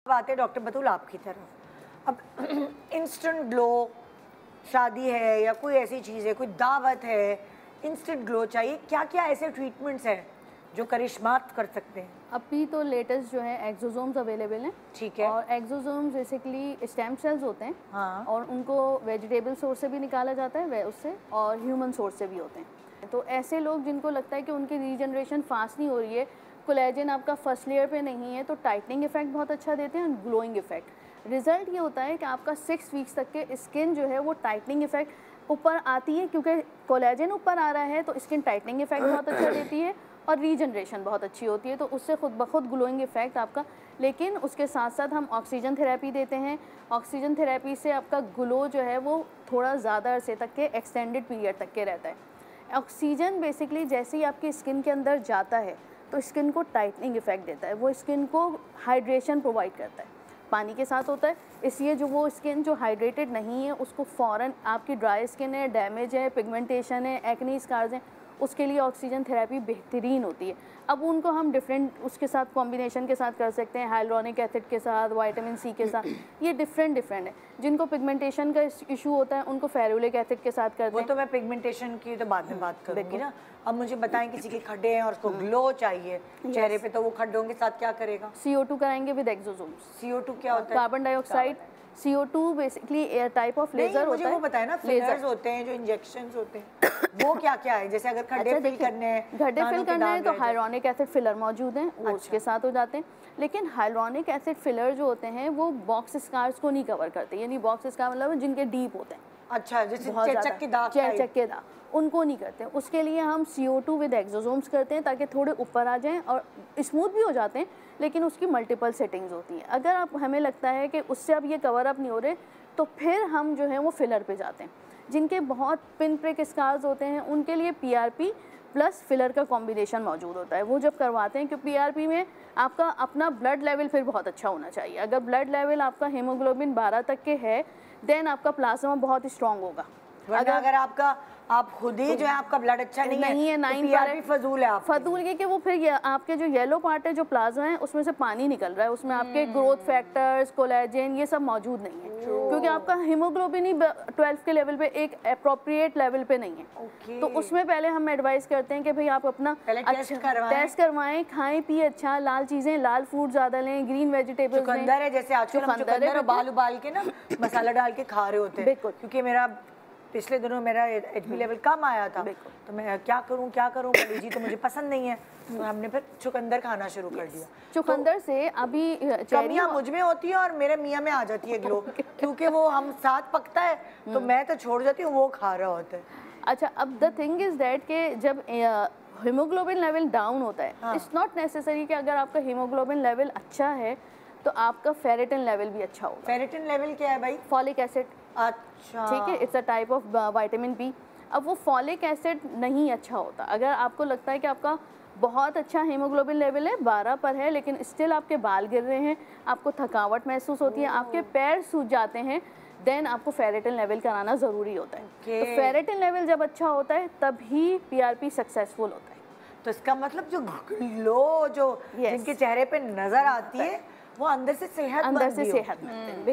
बात है डॉक्टर बतूल आपकी तरफ। अब इंस्टेंट ग्लो, शादी है या कोई ऐसी चीज़ है, कोई दावत है, इंस्टेंट ग्लो चाहिए, क्या क्या ऐसे ट्रीटमेंट्स हैं जो करिश्मात कर सकते हैं? अभी तो लेटेस्ट जो है एक्सोसोम्स अवेलेबल हैं। ठीक है। और एक्सोसोम्स बेसिकली स्टेम सेल्स होते हैं। हाँ। और उनको वेजिटेबल सोर्स से भी निकाला जाता है वे उससे, और ह्यूमन सोर्स से भी होते हैं। तो ऐसे लोग जिनको लगता है कि उनकी रीजनरेशन फास्ट नहीं हो रही है, कोलेजन आपका फर्स्ट लेयर पे नहीं है, तो टाइटनिंग इफेक्ट बहुत अच्छा देते हैं और ग्लोइंग इफेक्ट। रिजल्ट ये होता है कि आपका 6 वीक्स तक के स्किन जो है वो टाइटनिंग इफेक्ट ऊपर आती है, क्योंकि कोलेजन ऊपर आ रहा है तो स्किन टाइटनिंग इफेक्ट बहुत अच्छा देती है और रीजनरेशन बहुत अच्छी होती है, तो उससे खुद ब खुद ग्लोइंग इफेक्ट आपका। लेकिन उसके साथ साथ हम ऑक्सीजन थेरेपी देते हैं। ऑक्सीजन थेरेपी से आपका ग्लो जो है वो थोड़ा ज़्यादा अरसे तक के एक्सटेंडेड पीरियड तक के रहता है। ऑक्सीजन बेसिकली जैसे ही आपकी स्किन के अंदर जाता है तो स्किन को टाइटनिंग इफेक्ट देता है, वो स्किन को हाइड्रेशन प्रोवाइड करता है, पानी के साथ होता है। इसलिए जो वो स्किन जो हाइड्रेटेड नहीं है उसको फ़ौरन, आपकी ड्राई स्किन है, डैमेज है, पिगमेंटेशन है, एक्ने स्कार्स हैं, उसके लिए ऑक्सीजन थेरेपी बेहतरीन होती है। अब उनको हम डिफरेंट उसके साथ कॉम्बिनेशन के साथ कर सकते हैं, हाइलुरोनिक एसिड के साथ, विटामिन सी के साथ, ये डिफरेंट है। जिनको पिगमेंटेशन का इशू होता है उनको फेरुलिक एसिड के साथ करते हैं। वो तो मैं पिगमेंटेशन की तो बाद में बात करूंगी ना। अब मुझे बताएं, किसी के खड्डे हैं और उसको ग्लो चाहिए चेहरे पे, तो वो खड्डों के साथ क्या करेगा? CO2 कराएंगे विद एक्सोसोम्स। CO2 क्या होता है? Carbon dioxide. CO2 basically air type of लेजर होता है। वो बताए ना, फिलर्स होते हैं जो इंजेक्शंस होते हैं, वो क्या क्या है? जैसे अगर खड्डे फिल करने हैं, खड्डे फिल करना है तो हाइलुरोनिक एसिड फिलर मौजूद हैं, वो उसके साथ हो जाते हैं। लेकिन हाइलुरोनिक एसिड फिलर जो होते हैं वो बॉक्स स्कार्स को नहीं कवर करते, यानी बॉक्स स्कार मतलब जिनके डीप होते हैं। अच्छा, जैसे चेचक के दाग, उनको नहीं करते। उसके लिए हम CO2 विद एक्सोसोम्स करते हैं ताकि थोड़े ऊपर आ जाएं और स्मूथ भी हो जाते हैं, लेकिन उसकी मल्टीपल सेटिंग्स होती हैं। अगर आप हमें लगता है कि उससे अब ये कवर अप नहीं हो रहे, तो फिर हम जो है वो फिलर पे जाते हैं। जिनके बहुत पिन प्रिक स्कार्स होते हैं उनके लिए PRP प्लस फिलर का कॉम्बिनेशन मौजूद होता है। वो जब करवाते हैं, क्योंकि PRP में आपका अपना ब्लड लेवल फिर बहुत अच्छा होना चाहिए। अगर ब्लड लेवल आपका हीमोग्लोबिन 12 तक के है, देन आपका प्लाज्मा बहुत स्ट्रॉन्ग होगा। अगर आप खुद ही जो है आपका ब्लड अच्छा नहीं है 9 PRP फजूल है। फजूल ये कि वो फिर आपके जो येलो पार्ट है, जो प्लाज्मा है, उसमें से पानी निकल रहा है, उसमें आपके ग्रोथ फैक्टर्स, कोलेजन, ये सब मौजूद नहीं है, क्योंकि आपका हीमोग्लोबिन ही 12 के लेवल पे एक अप्रोप्रिएट लेवल पे नहीं है। तो उसमें पहले हम एडवाइस करते हैं कि भाई आप अपना टेस्ट करवाएं, खाएं पिए अच्छा, लाल चीजें, लाल फूड ज्यादा लें, ग्रीन वेजिटेबल्स लें। चुकंदर है, जैसे आजकल हम चुकंदर उबाल के ना मसाला डाल के खा रहे होते हैं, क्योंकि मेरा पिछले दिनों मेरा HB लेवल कम आया था, तो मैं क्या करूं जी, तो मुझे पसंद नहीं है, तो हमने फिर चुकंदर खाना शुरू कर दिया। चुकंदर से अभी कमियां मुझ में होती है और मेरे मियाँ में आ जाती है ग्लो, क्योंकि वो हम साथ पकता है तो मैं तो छोड़ जाती हूँ, वो खा रहा होता है। अच्छा, अब द थिंग इज दैट कि जब हीमोग्लोबिन लेवल डाउन होता है, इट्स नॉट नेसेसरी कि अगर आपका हीमोग्लोबिन लेवल अच्छा है तो आपका फेरेटिन लेवल भी अच्छा होगा। फेरेटिन लेवल क्या है भाई? Folic acid. अच्छा, ठीक है, it's a type of vitamin B। अब वो फॉलिक एसिड नहीं अच्छा होता। अगर आपको लगता है कि आपका बहुत अच्छा हीमोग्लोबिन लेवल है, 12 पर है, लेकिन स्टिल आपके बाल गिर रहे हैं, आपको थकावट महसूस होती है, आपके पैर सूज जाते हैं, देन आपको फेरेटिन लेवल कराना ज़रूरी होता है। तो फेरेटिन लेवल जब अच्छा होता है तभी PRP सक्सेसफुल होता है। तो इसका मतलब जो ग्लो जो जिनके चेहरे पे नजर आती है वो अंदर से सेहतमंद है।